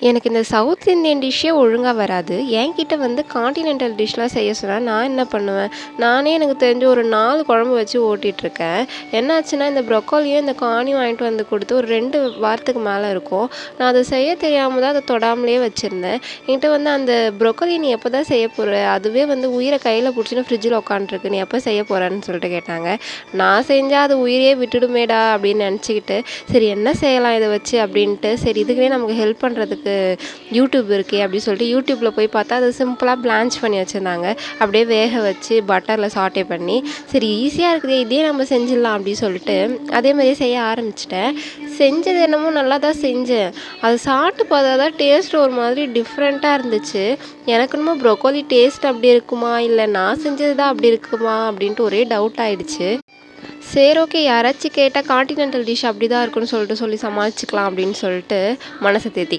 எனக்கு இந்த south Indian டிஷ்ஷே ஒழுங்கா வராது. என்கிட்ட வந்து கான்டினென்டல் டிஷ்லாம் செய்ய சொன்னா, நான் என்ன பண்ணுவேன், நானே எனக்கு தெரிஞ்ச ஒரு 4 குழம்பு வச்சு ஓட்டிட்டுருக்கேன். என்னாச்சுன்னா, இந்த ப்ரொக்கோலியும், இந்த கார்னையும் வாங்கிட்டு வந்து குடுத்து ஒரு 2 வாரத்துக்கு மேல இருக்கும். நான் அத செய்ய தெரியாம தான் அத தொடாமலே வச்சிருந்தேன். என்கிட்ட வந்து அந்த ப்ரொக்கோலி "நீ எப்ப தான் செய்ய போற? அதுவே வந்து உயிர கையில புடிச்சுன்னு ஃப்ரிட்ஜில உட்காந்துருக்கு. நீ எப்ப செய்ய போறன்னு?" சொல்லிட்டு கேட்டாங்க. நான் செஞ்சா அது உயிரையே விட்டுடுமேடா அப்படின்னு நெனச்சுக்கிட்டு, சரி என்ன செய்யலாம் இத வச்சு அப்படின்ட்டு, சரி இதுக்குன்னே நமக்கு ஹெல்ப் பண்றதுக்கு யூடியூப் இருக்கே அப்படின்னு சொல்லிட்டு யூடியூப்ல போய் பார்த்தா அது சிம்பிளா பிளான்ச் பண்ணி வச்சிருந்தாங்க. அப்படியே வேக வச்சு பட்டர்ல சாட்டே பண்ணி, சரி ஈஸியா இருக்குதே இதே நம்ம செஞ்சிடலாம் அப்படின்னு சொல்லிட்டு அதே மாதிரியே செய்ய ஆரம்பிச்சுட்டேன். செஞ்சது என்னமோ நல்லா தான் செஞ்சேன். அது சாப்பிட்டு பார்த்தா தான் டேஸ்ட் ஒரு மாதிரி டிஃப்ரெண்ட்டா இருந்துச்சு. எனக்கு என்னமோ ப்ரொக்கோலி டேஸ்ட் அப்படி இருக்குமா? இல்ல நான் செஞ்சது தான் அப்படி இருக்குமா? அப்படின்ட்டு ஒரே டவுட் ஆயிடுச்சு. சரி ஓகே யாராச்சும் கேட்டா கான்டினென்டல் டிஷ் அப்படிதான் இருக்குன்னு சொல்லி சமாளிச்சுக்கலாம் அப்படின்னு சொல்லிட்டு மனச தேத்திக்கிட்டேன்.